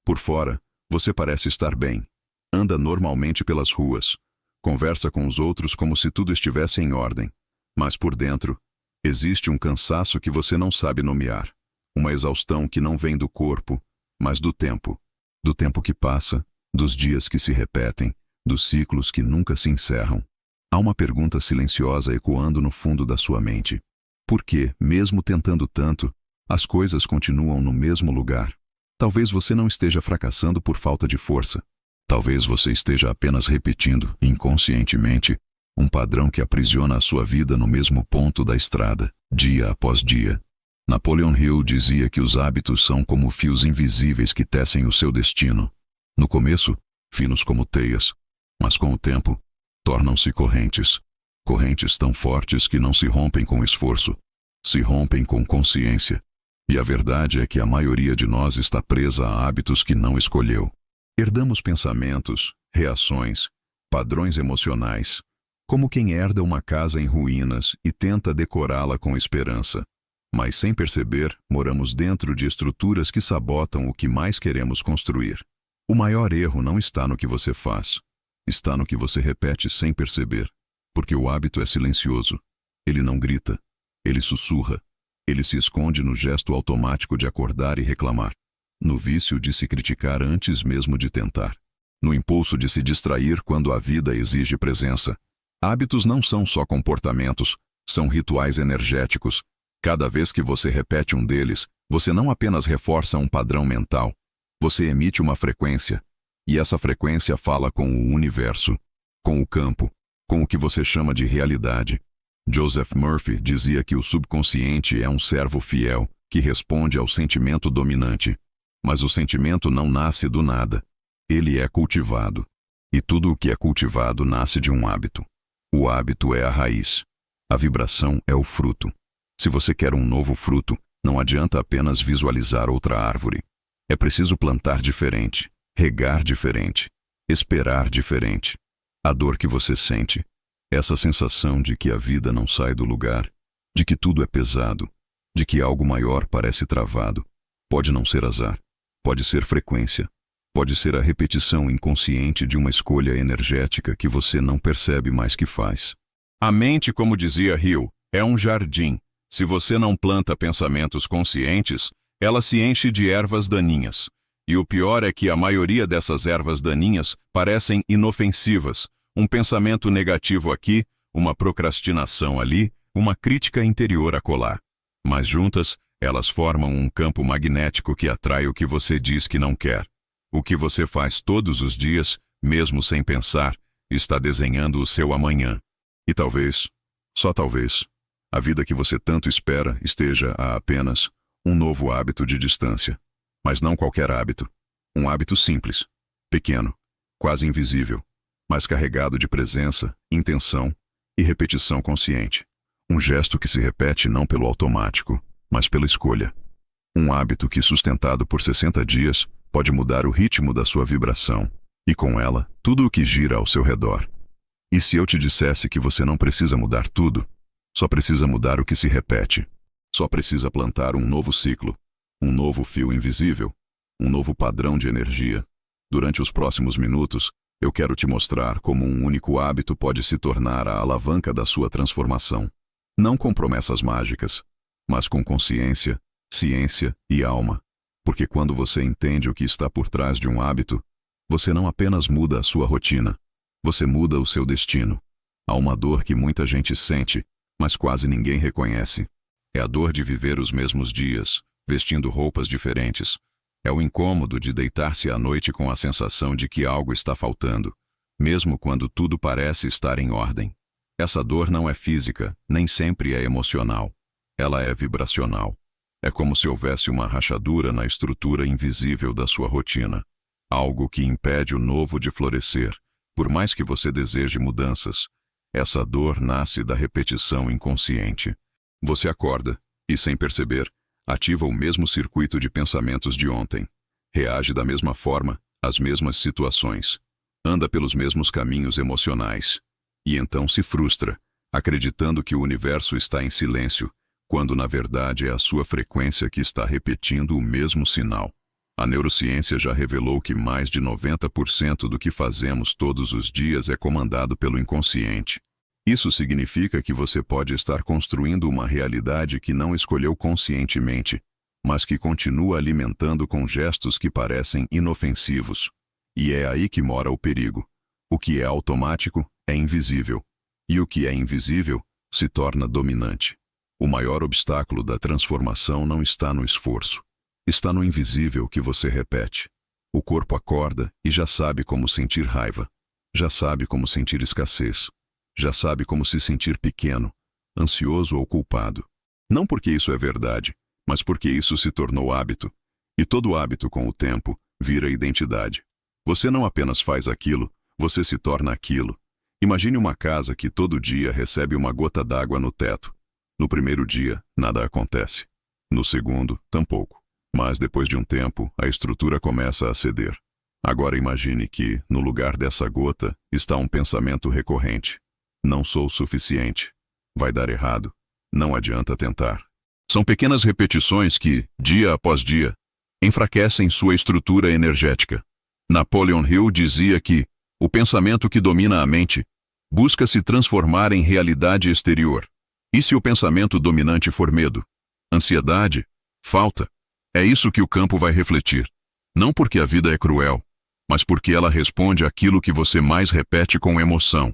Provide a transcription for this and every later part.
Por fora, você parece estar bem. Anda normalmente pelas ruas. Conversa com os outros como se tudo estivesse em ordem. Mas por dentro, existe um cansaço que você não sabe nomear. Uma exaustão que não vem do corpo, mas do tempo. Do tempo que passa, dos dias que se repetem, dos ciclos que nunca se encerram. Há uma pergunta silenciosa ecoando no fundo da sua mente. Por que, mesmo tentando tanto, as coisas continuam no mesmo lugar? Talvez você não esteja fracassando por falta de força. Talvez você esteja apenas repetindo, inconscientemente, um padrão que aprisiona a sua vida no mesmo ponto da estrada, dia após dia. Napoleon Hill dizia que os hábitos são como fios invisíveis que tecem o seu destino. No começo, finos como teias, mas com o tempo, tornam-se correntes. Correntes tão fortes que não se rompem com esforço, se rompem com consciência. E a verdade é que a maioria de nós está presa a hábitos que não escolheu. Herdamos pensamentos, reações, padrões emocionais, como quem herda uma casa em ruínas e tenta decorá-la com esperança. Mas sem perceber, moramos dentro de estruturas que sabotam o que mais queremos construir. O maior erro não está no que você faz, está no que você repete sem perceber. Porque o hábito é silencioso. Ele não grita, ele sussurra. Ele se esconde no gesto automático de acordar e reclamar. No vício de se criticar antes mesmo de tentar. No impulso de se distrair quando a vida exige presença. Hábitos não são só comportamentos, são rituais energéticos. Cada vez que você repete um deles, você não apenas reforça um padrão mental, você emite uma frequência. E essa frequência fala com o universo, com o campo, com o que você chama de realidade. Joseph Murphy dizia que o subconsciente é um servo fiel que responde ao sentimento dominante. Mas o sentimento não nasce do nada. Ele é cultivado. E tudo o que é cultivado nasce de um hábito. O hábito é a raiz. A vibração é o fruto. Se você quer um novo fruto, não adianta apenas visualizar outra árvore. É preciso plantar diferente, regar diferente, esperar diferente. A dor que você sente, essa sensação de que a vida não sai do lugar, de que tudo é pesado, de que algo maior parece travado, pode não ser azar, pode ser frequência, pode ser a repetição inconsciente de uma escolha energética que você não percebe mais que faz. A mente, como dizia Hill, é um jardim. Se você não planta pensamentos conscientes, ela se enche de ervas daninhas. E o pior é que a maioria dessas ervas daninhas parecem inofensivas. Um pensamento negativo aqui, uma procrastinação ali, uma crítica interior acolá. Mas juntas, elas formam um campo magnético que atrai o que você diz que não quer. O que você faz todos os dias, mesmo sem pensar, está desenhando o seu amanhã. E talvez, só talvez, a vida que você tanto espera esteja a apenas um novo hábito de distância. Mas não qualquer hábito. Um hábito simples, pequeno, quase invisível, mas carregado de presença, intenção e repetição consciente. Um gesto que se repete não pelo automático, mas pela escolha. Um hábito que, sustentado por 60 dias, pode mudar o ritmo da sua vibração, e com ela, tudo o que gira ao seu redor. E se eu te dissesse que você não precisa mudar tudo, só precisa mudar o que se repete, só precisa plantar um novo ciclo, um novo fio invisível, um novo padrão de energia. Durante os próximos minutos, eu quero te mostrar como um único hábito pode se tornar a alavanca da sua transformação. Não com promessas mágicas, mas com consciência, ciência e alma. Porque quando você entende o que está por trás de um hábito, você não apenas muda a sua rotina, você muda o seu destino. Há uma dor que muita gente sente, mas quase ninguém reconhece. É a dor de viver os mesmos dias, vestindo roupas diferentes. É o incômodo de deitar-se à noite com a sensação de que algo está faltando, mesmo quando tudo parece estar em ordem. Essa dor não é física, nem sempre é emocional. Ela é vibracional. É como se houvesse uma rachadura na estrutura invisível da sua rotina. Algo que impede o novo de florescer, por mais que você deseje mudanças. Essa dor nasce da repetição inconsciente. Você acorda, e sem perceber, ativa o mesmo circuito de pensamentos de ontem. Reage da mesma forma, às mesmas situações. Anda pelos mesmos caminhos emocionais. E então se frustra, acreditando que o universo está em silêncio, quando na verdade é a sua frequência que está repetindo o mesmo sinal. A neurociência já revelou que mais de 90% do que fazemos todos os dias é comandado pelo inconsciente. Isso significa que você pode estar construindo uma realidade que não escolheu conscientemente, mas que continua alimentando com gestos que parecem inofensivos. E é aí que mora o perigo. O que é automático é invisível. E o que é invisível se torna dominante. O maior obstáculo da transformação não está no esforço. Está no invisível que você repete. O corpo acorda e já sabe como sentir raiva. Já sabe como sentir escassez. Já sabe como se sentir pequeno, ansioso ou culpado. Não porque isso é verdade, mas porque isso se tornou hábito. E todo hábito, com o tempo, vira identidade. Você não apenas faz aquilo, você se torna aquilo. Imagine uma casa que todo dia recebe uma gota d'água no teto. No primeiro dia, nada acontece. No segundo, tampouco. Mas depois de um tempo, a estrutura começa a ceder. Agora imagine que, no lugar dessa gota, está um pensamento recorrente. Não sou suficiente. Vai dar errado. Não adianta tentar. São pequenas repetições que, dia após dia, enfraquecem sua estrutura energética. Napoleon Hill dizia que o pensamento que domina a mente busca se transformar em realidade exterior. E se o pensamento dominante for medo, ansiedade, falta, é isso que o campo vai refletir. Não porque a vida é cruel, mas porque ela responde àquilo que você mais repete com emoção.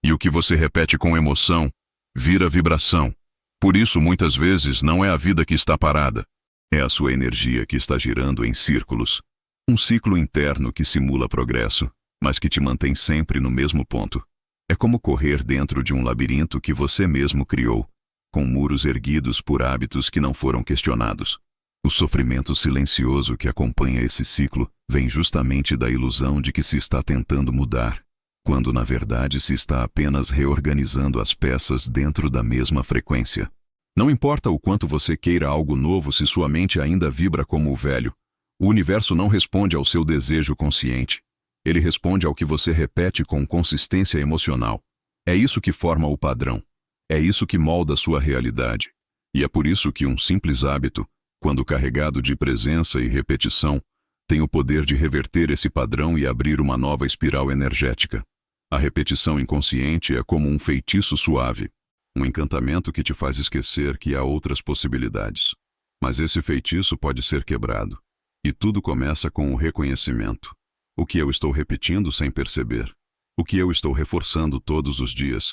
E o que você repete com emoção vira vibração. Por isso, muitas vezes, não é a vida que está parada. É a sua energia que está girando em círculos. Um ciclo interno que simula progresso, mas que te mantém sempre no mesmo ponto. É como correr dentro de um labirinto que você mesmo criou, com muros erguidos por hábitos que não foram questionados. O sofrimento silencioso que acompanha esse ciclo vem justamente da ilusão de que se está tentando mudar, quando na verdade se está apenas reorganizando as peças dentro da mesma frequência. Não importa o quanto você queira algo novo se sua mente ainda vibra como o velho. O universo não responde ao seu desejo consciente. Ele responde ao que você repete com consistência emocional. É isso que forma o padrão. É isso que molda sua realidade. E é por isso que um simples hábito, quando carregado de presença e repetição, tem o poder de reverter esse padrão e abrir uma nova espiral energética. A repetição inconsciente é como um feitiço suave, um encantamento que te faz esquecer que há outras possibilidades. Mas esse feitiço pode ser quebrado. E tudo começa com o reconhecimento. O que eu estou repetindo sem perceber? O que eu estou reforçando todos os dias,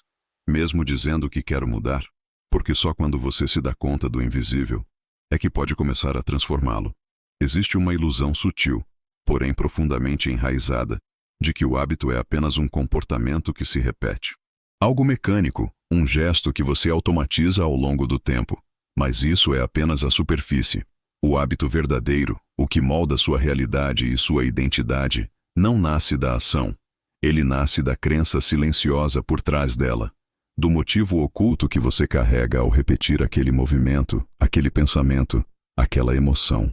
mesmo dizendo que quero mudar? Porque só quando você se dá conta do invisível é que pode começar a transformá-lo. Existe uma ilusão sutil, porém profundamente enraizada, de que o hábito é apenas um comportamento que se repete. Algo mecânico, um gesto que você automatiza ao longo do tempo. Mas isso é apenas a superfície. O hábito verdadeiro, o que molda sua realidade e sua identidade, não nasce da ação. Ele nasce da crença silenciosa por trás dela, do motivo oculto que você carrega ao repetir aquele movimento, aquele pensamento, aquela emoção.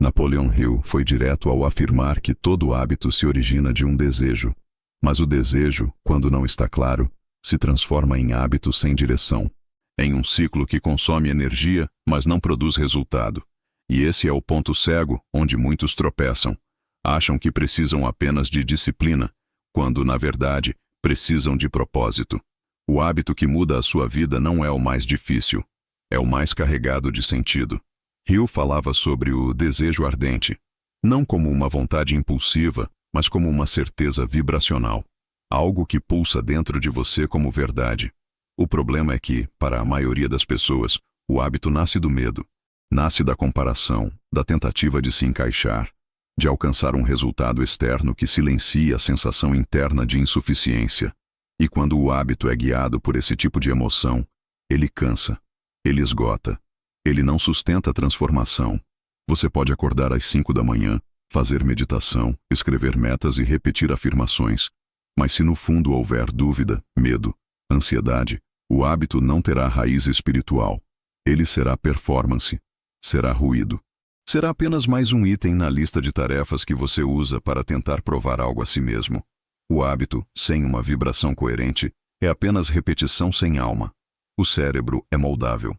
Napoleon Hill foi direto ao afirmar que todo hábito se origina de um desejo. Mas o desejo, quando não está claro, se transforma em hábito sem direção. Em um ciclo que consome energia, mas não produz resultado. E esse é o ponto cego onde muitos tropeçam. Acham que precisam apenas de disciplina, quando, na verdade, precisam de propósito. O hábito que muda a sua vida não é o mais difícil. É o mais carregado de sentido. Hill falava sobre o desejo ardente, não como uma vontade impulsiva, mas como uma certeza vibracional. Algo que pulsa dentro de você como verdade. O problema é que, para a maioria das pessoas, o hábito nasce do medo. Nasce da comparação, da tentativa de se encaixar, de alcançar um resultado externo que silencia a sensação interna de insuficiência. E quando o hábito é guiado por esse tipo de emoção, ele cansa, ele esgota, ele não sustenta a transformação. Você pode acordar às 5 da manhã, fazer meditação, escrever metas e repetir afirmações. Mas se no fundo houver dúvida, medo, ansiedade, o hábito não terá raiz espiritual. Ele será performance, será ruído. Será apenas mais um item na lista de tarefas que você usa para tentar provar algo a si mesmo. O hábito, sem uma vibração coerente, é apenas repetição sem alma. O cérebro é moldável.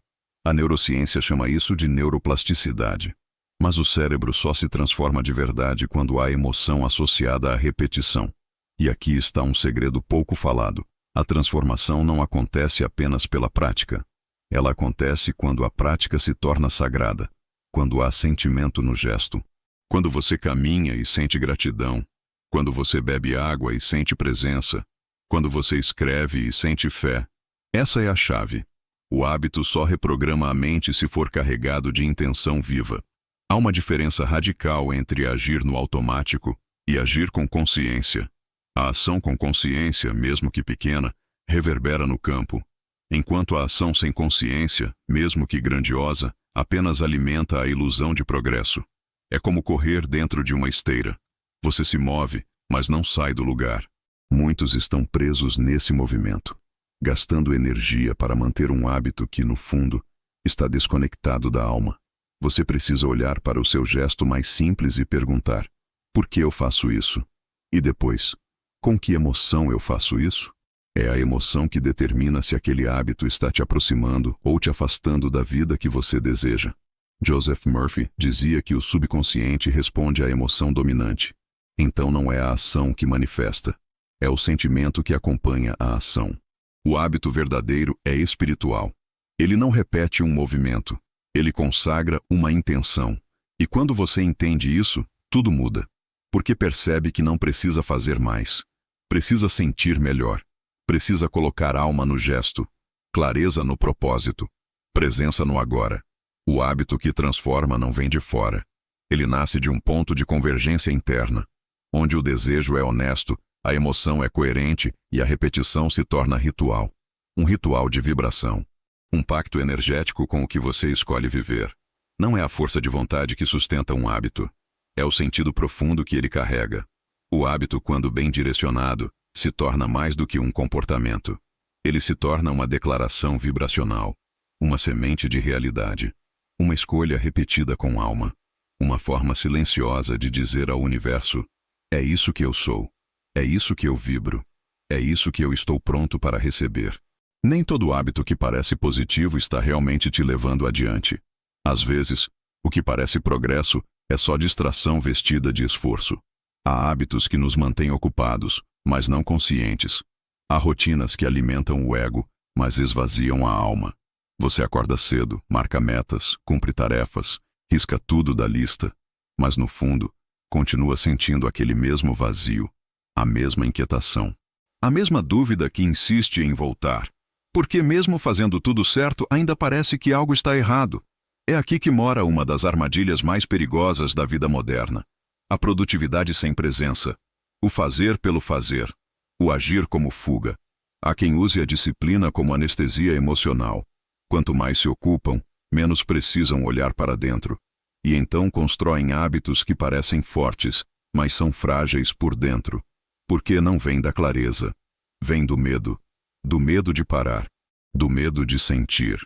A neurociência chama isso de neuroplasticidade. Mas o cérebro só se transforma de verdade quando há emoção associada à repetição. E aqui está um segredo pouco falado. A transformação não acontece apenas pela prática. Ela acontece quando a prática se torna sagrada, quando há sentimento no gesto, quando você caminha e sente gratidão, quando você bebe água e sente presença, quando você escreve e sente fé. Essa é a chave. O hábito só reprograma a mente se for carregado de intenção viva. Há uma diferença radical entre agir no automático e agir com consciência. A ação com consciência, mesmo que pequena, reverbera no campo, enquanto a ação sem consciência, mesmo que grandiosa, apenas alimenta a ilusão de progresso. É como correr dentro de uma esteira. Você se move, mas não sai do lugar. Muitos estão presos nesse movimento, gastando energia para manter um hábito que, no fundo, está desconectado da alma. Você precisa olhar para o seu gesto mais simples e perguntar: por que eu faço isso? E depois, com que emoção eu faço isso? É a emoção que determina se aquele hábito está te aproximando ou te afastando da vida que você deseja. Joseph Murphy dizia que o subconsciente responde à emoção dominante. Então não é a ação que manifesta, é o sentimento que acompanha a ação. O hábito verdadeiro é espiritual. Ele não repete um movimento, ele consagra uma intenção. E quando você entende isso, tudo muda. Porque percebe que não precisa fazer mais. Precisa sentir melhor. Precisa colocar alma no gesto, clareza no propósito, presença no agora. O hábito que transforma não vem de fora. Ele nasce de um ponto de convergência interna, onde o desejo é honesto, a emoção é coerente e a repetição se torna ritual. Um ritual de vibração. Um pacto energético com o que você escolhe viver. Não é a força de vontade que sustenta um hábito. É o sentido profundo que ele carrega. O hábito, quando bem direcionado, se torna mais do que um comportamento. Ele se torna uma declaração vibracional, uma semente de realidade, uma escolha repetida com alma, uma forma silenciosa de dizer ao universo: é isso que eu sou, é isso que eu vibro, é isso que eu estou pronto para receber. Nem todo hábito que parece positivo está realmente te levando adiante. Às vezes, o que parece progresso é só distração vestida de esforço. Há hábitos que nos mantêm ocupados, mas não conscientes. Há rotinas que alimentam o ego, mas esvaziam a alma. Você acorda cedo, marca metas, cumpre tarefas, risca tudo da lista, mas no fundo, continua sentindo aquele mesmo vazio, a mesma inquietação, a mesma dúvida que insiste em voltar. Porque mesmo fazendo tudo certo, ainda parece que algo está errado. É aqui que mora uma das armadilhas mais perigosas da vida moderna. A produtividade sem presença. O fazer pelo fazer. O agir como fuga. Há quem use a disciplina como anestesia emocional. Quanto mais se ocupam, menos precisam olhar para dentro. E então constroem hábitos que parecem fortes, mas são frágeis por dentro. Porque não vem da clareza. Vem do medo. Do medo de parar. Do medo de sentir.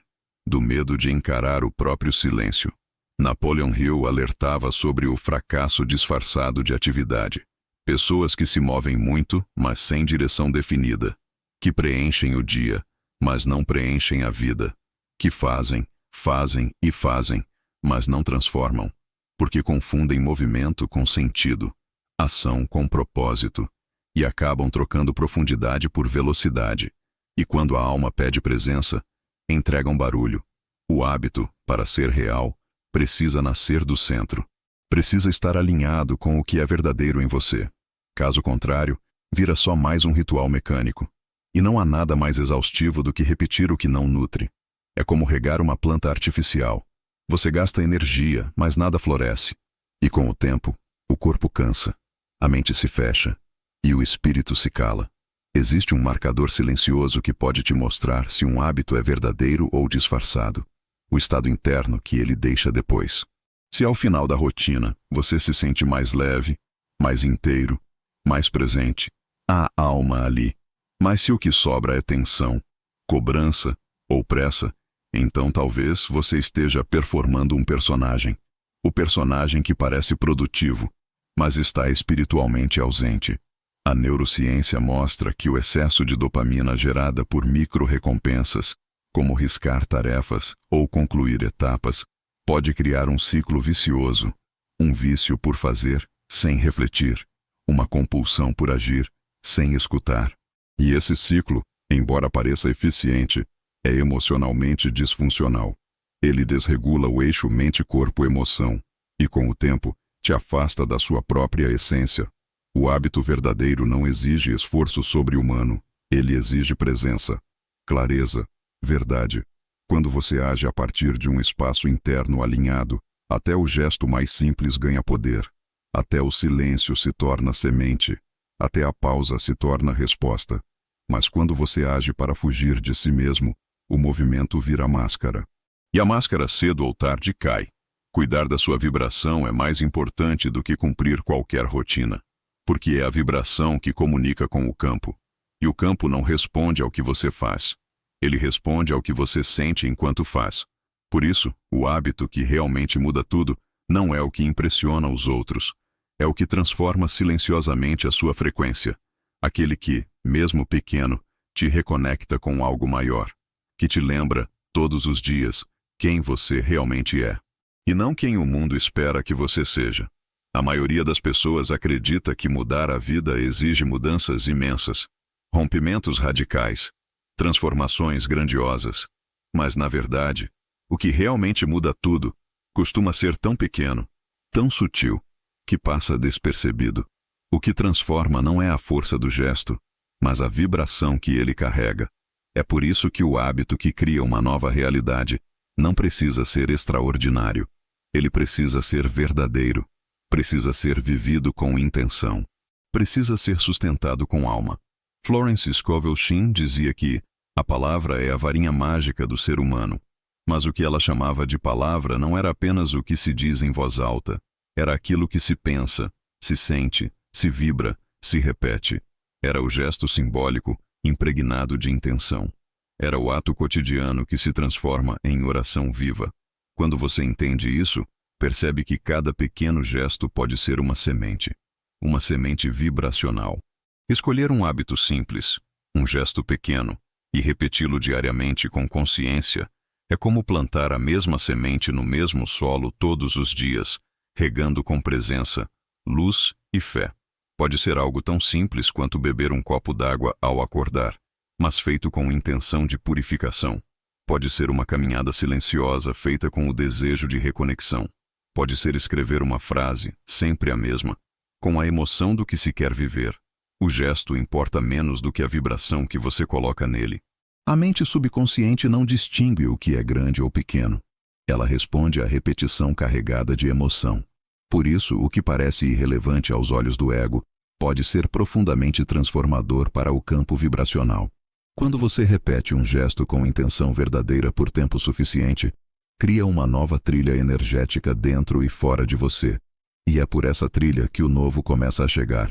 Do medo de encarar o próprio silêncio. Napoleon Hill alertava sobre o fracasso disfarçado de atividade. Pessoas que se movem muito, mas sem direção definida. Que preenchem o dia, mas não preenchem a vida. Que fazem, fazem e fazem, mas não transformam. Porque confundem movimento com sentido, ação com propósito. E acabam trocando profundidade por velocidade. E quando a alma pede presença, entregam barulho. O hábito, para ser real, precisa nascer do centro. Precisa estar alinhado com o que é verdadeiro em você. Caso contrário, vira só mais um ritual mecânico. E não há nada mais exaustivo do que repetir o que não nutre. É como regar uma planta artificial. Você gasta energia, mas nada floresce. E com o tempo, o corpo cansa, a mente se fecha e o espírito se cala. Existe um marcador silencioso que pode te mostrar se um hábito é verdadeiro ou disfarçado. O estado interno que ele deixa depois. Se ao final da rotina você se sente mais leve, mais inteiro, mais presente, há alma ali. Mas se o que sobra é tensão, cobrança ou pressa, então talvez você esteja performando um personagem. O personagem que parece produtivo, mas está espiritualmente ausente. A neurociência mostra que o excesso de dopamina gerada por micro-recompensas, como riscar tarefas ou concluir etapas, pode criar um ciclo vicioso, um vício por fazer, sem refletir, uma compulsão por agir, sem escutar. E esse ciclo, embora pareça eficiente, é emocionalmente disfuncional. Ele desregula o eixo mente-corpo-emoção e, com o tempo, te afasta da sua própria essência. O hábito verdadeiro não exige esforço sobre-humano, ele exige presença, clareza, verdade. Quando você age a partir de um espaço interno alinhado, até o gesto mais simples ganha poder, até o silêncio se torna semente, até a pausa se torna resposta. Mas quando você age para fugir de si mesmo, o movimento vira máscara. E a máscara cedo ou tarde cai. Cuidar da sua vibração é mais importante do que cumprir qualquer rotina, porque é a vibração que comunica com o campo. E o campo não responde ao que você faz. Ele responde ao que você sente enquanto faz. Por isso, o hábito que realmente muda tudo não é o que impressiona os outros. É o que transforma silenciosamente a sua frequência. Aquele que, mesmo pequeno, te reconecta com algo maior. Que te lembra, todos os dias, quem você realmente é. E não quem o mundo espera que você seja. A maioria das pessoas acredita que mudar a vida exige mudanças imensas, rompimentos radicais, transformações grandiosas. Mas, na verdade, o que realmente muda tudo costuma ser tão pequeno, tão sutil, que passa despercebido. O que transforma não é a força do gesto, mas a vibração que ele carrega. É por isso que o hábito que cria uma nova realidade não precisa ser extraordinário. Ele precisa ser verdadeiro, precisa ser vivido com intenção, precisa ser sustentado com alma. Florence Scovel Shinn dizia que a palavra é a varinha mágica do ser humano, mas o que ela chamava de palavra não era apenas o que se diz em voz alta, era aquilo que se pensa, se sente, se vibra, se repete. Era o gesto simbólico, impregnado de intenção. Era o ato cotidiano que se transforma em oração viva. Quando você entende isso, percebe que cada pequeno gesto pode ser uma semente vibracional. Escolher um hábito simples, um gesto pequeno, e repeti-lo diariamente com consciência, é como plantar a mesma semente no mesmo solo todos os dias, regando com presença, luz e fé. Pode ser algo tão simples quanto beber um copo d'água ao acordar, mas feito com intenção de purificação. Pode ser uma caminhada silenciosa feita com o desejo de reconexão. Pode ser escrever uma frase, sempre a mesma, com a emoção do que se quer viver. O gesto importa menos do que a vibração que você coloca nele. A mente subconsciente não distingue o que é grande ou pequeno. Ela responde à repetição carregada de emoção. Por isso, o que parece irrelevante aos olhos do ego pode ser profundamente transformador para o campo vibracional. Quando você repete um gesto com intenção verdadeira por tempo suficiente, cria uma nova trilha energética dentro e fora de você. E é por essa trilha que o novo começa a chegar.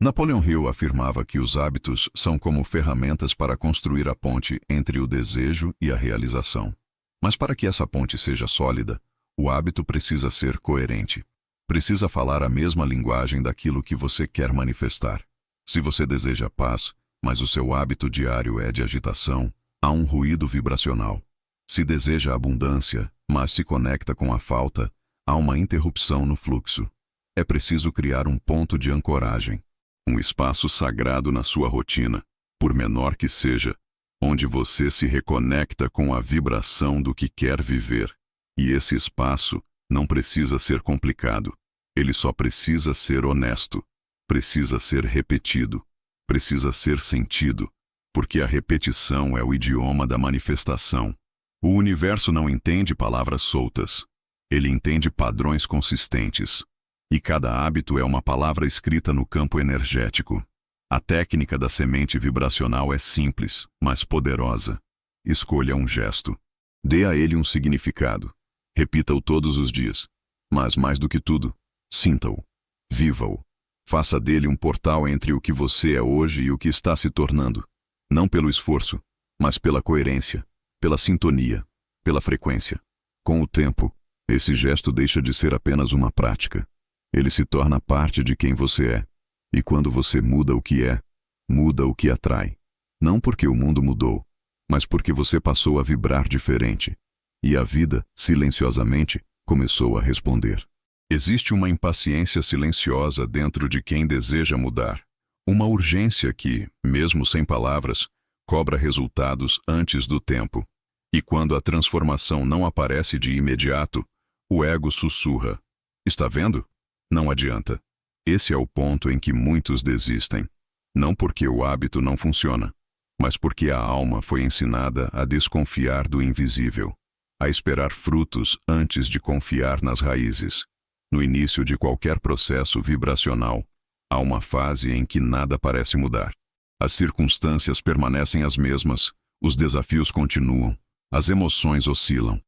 Napoleon Hill afirmava que os hábitos são como ferramentas para construir a ponte entre o desejo e a realização. Mas para que essa ponte seja sólida, o hábito precisa ser coerente. Precisa falar a mesma linguagem daquilo que você quer manifestar. Se você deseja paz, mas o seu hábito diário é de agitação, há um ruído vibracional. Se deseja abundância, mas se conecta com a falta, há uma interrupção no fluxo. É preciso criar um ponto de ancoragem, um espaço sagrado na sua rotina, por menor que seja, onde você se reconecta com a vibração do que quer viver. E esse espaço não precisa ser complicado. Ele só precisa ser honesto. Precisa ser repetido. Precisa ser sentido. Porque a repetição é o idioma da manifestação. O universo não entende palavras soltas. Ele entende padrões consistentes. E cada hábito é uma palavra escrita no campo energético. A técnica da semente vibracional é simples, mas poderosa. Escolha um gesto. Dê a ele um significado. Repita-o todos os dias. Mas, mais do que tudo, sinta-o. Viva-o. Faça dele um portal entre o que você é hoje e o que está se tornando. Não pelo esforço, mas pela coerência, pela sintonia, pela frequência. Com o tempo, esse gesto deixa de ser apenas uma prática. Ele se torna parte de quem você é. E quando você muda o que é, muda o que atrai. Não porque o mundo mudou, mas porque você passou a vibrar diferente. E a vida, silenciosamente, começou a responder. Existe uma impaciência silenciosa dentro de quem deseja mudar. Uma urgência que, mesmo sem palavras, cobra resultados antes do tempo. E quando a transformação não aparece de imediato, o ego sussurra. Está vendo? Não adianta. Esse é o ponto em que muitos desistem. Não porque o hábito não funciona, mas porque a alma foi ensinada a desconfiar do invisível, a esperar frutos antes de confiar nas raízes. No início de qualquer processo vibracional, há uma fase em que nada parece mudar. As circunstâncias permanecem as mesmas, os desafios continuam, as emoções oscilam.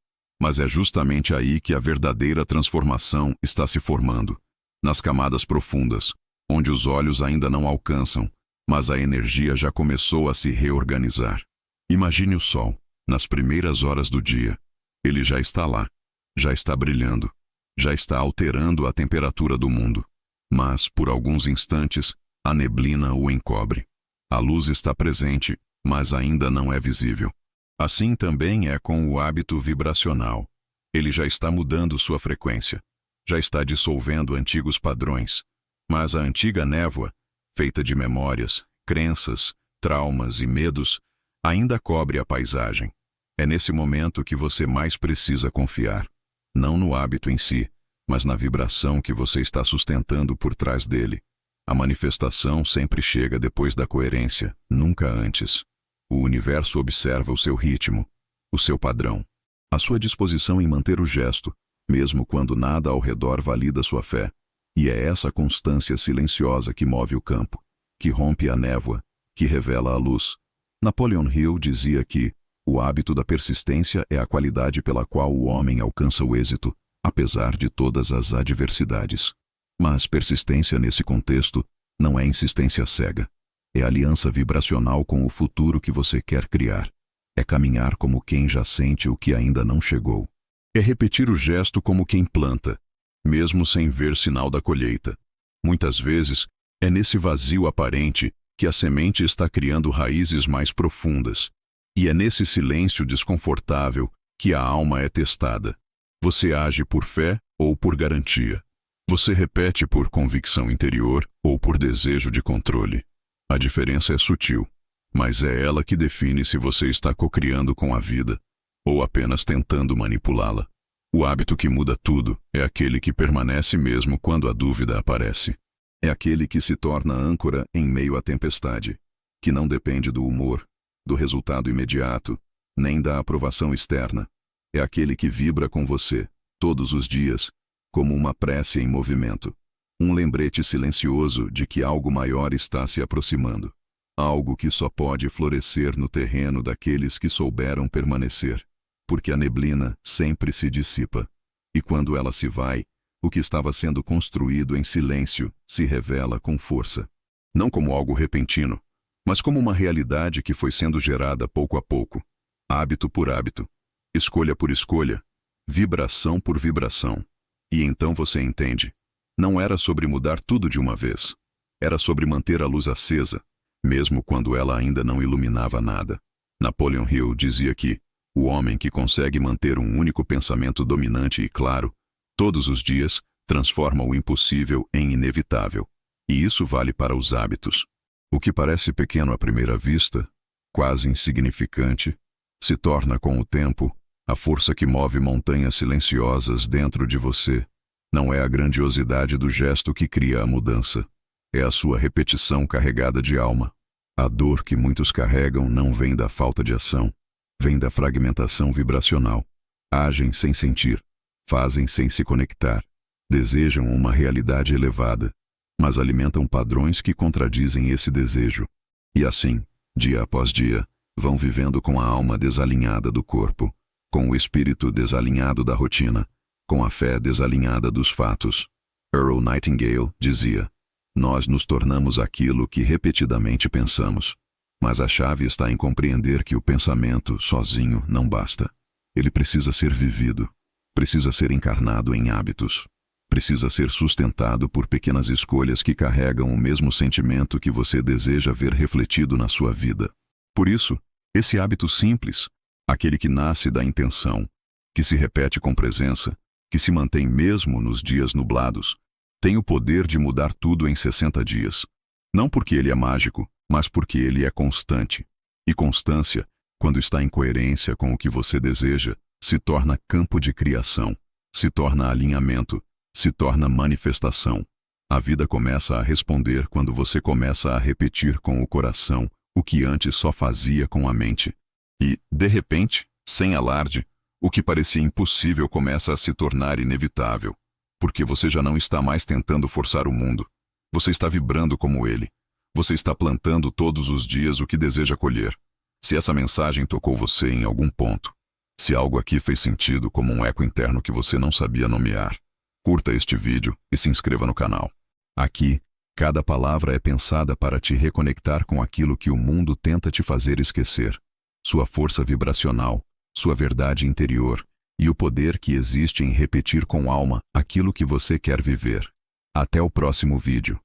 Mas é justamente aí que a verdadeira transformação está se formando, nas camadas profundas, onde os olhos ainda não alcançam, mas a energia já começou a se reorganizar. Imagine o sol, nas primeiras horas do dia. Ele já está lá, já está brilhando, já está alterando a temperatura do mundo. Mas, por alguns instantes, a neblina o encobre. A luz está presente, mas ainda não é visível. Assim também é com o hábito vibracional. Ele já está mudando sua frequência, já está dissolvendo antigos padrões, mas a antiga névoa, feita de memórias, crenças, traumas e medos, ainda cobre a paisagem. É nesse momento que você mais precisa confiar, não no hábito em si, mas na vibração que você está sustentando por trás dele. A manifestação sempre chega depois da coerência, nunca antes. O universo observa o seu ritmo, o seu padrão, a sua disposição em manter o gesto, mesmo quando nada ao redor valida sua fé. E é essa constância silenciosa que move o campo, que rompe a névoa, que revela a luz. Napoleon Hill dizia que o hábito da persistência é a qualidade pela qual o homem alcança o êxito, apesar de todas as adversidades. Mas persistência nesse contexto não é insistência cega. É aliança vibracional com o futuro que você quer criar. É caminhar como quem já sente o que ainda não chegou. É repetir o gesto como quem planta, mesmo sem ver sinal da colheita. Muitas vezes, é nesse vazio aparente que a semente está criando raízes mais profundas. E é nesse silêncio desconfortável que a alma é testada. Você age por fé ou por garantia. Você repete por convicção interior ou por desejo de controle. A diferença é sutil, mas é ela que define se você está cocriando com a vida ou apenas tentando manipulá-la. O hábito que muda tudo é aquele que permanece mesmo quando a dúvida aparece. É aquele que se torna âncora em meio à tempestade, que não depende do humor, do resultado imediato, nem da aprovação externa. É aquele que vibra com você, todos os dias, como uma prece em movimento. Um lembrete silencioso de que algo maior está se aproximando. Algo que só pode florescer no terreno daqueles que souberam permanecer. Porque a neblina sempre se dissipa. E quando ela se vai, o que estava sendo construído em silêncio se revela com força. Não como algo repentino, mas como uma realidade que foi sendo gerada pouco a pouco. Hábito por hábito. Escolha por escolha. Vibração por vibração. E então você entende. Não era sobre mudar tudo de uma vez. Era sobre manter a luz acesa, mesmo quando ela ainda não iluminava nada. Napoleon Hill dizia que o homem que consegue manter um único pensamento dominante e claro, todos os dias, transforma o impossível em inevitável. E isso vale para os hábitos. O que parece pequeno à primeira vista, quase insignificante, se torna com o tempo a força que move montanhas silenciosas dentro de você. Não é a grandiosidade do gesto que cria a mudança. É a sua repetição carregada de alma. A dor que muitos carregam não vem da falta de ação, vem da fragmentação vibracional. Agem sem sentir, fazem sem se conectar, desejam uma realidade elevada, mas alimentam padrões que contradizem esse desejo. E assim, dia após dia, vão vivendo com a alma desalinhada do corpo, com o espírito desalinhado da rotina, com a fé desalinhada dos fatos. Earl Nightingale dizia: nós nos tornamos aquilo que repetidamente pensamos. Mas a chave está em compreender que o pensamento, sozinho, não basta. Ele precisa ser vivido, precisa ser encarnado em hábitos, precisa ser sustentado por pequenas escolhas que carregam o mesmo sentimento que você deseja ver refletido na sua vida. Por isso, esse hábito simples, aquele que nasce da intenção, que se repete com presença, que se mantém mesmo nos dias nublados, tem o poder de mudar tudo em 60 dias. Não porque ele é mágico, mas porque ele é constante. E constância, quando está em coerência com o que você deseja, se torna campo de criação, se torna alinhamento, se torna manifestação. A vida começa a responder quando você começa a repetir com o coração o que antes só fazia com a mente. E, de repente, sem alarde, o que parecia impossível começa a se tornar inevitável, porque você já não está mais tentando forçar o mundo. Você está vibrando como ele. Você está plantando todos os dias o que deseja colher. Se essa mensagem tocou você em algum ponto, se algo aqui fez sentido como um eco interno que você não sabia nomear, curta este vídeo e se inscreva no canal. Aqui, cada palavra é pensada para te reconectar com aquilo que o mundo tenta te fazer esquecer. Sua força vibracional, sua verdade interior e o poder que existe em repetir com alma aquilo que você quer viver. Até o próximo vídeo.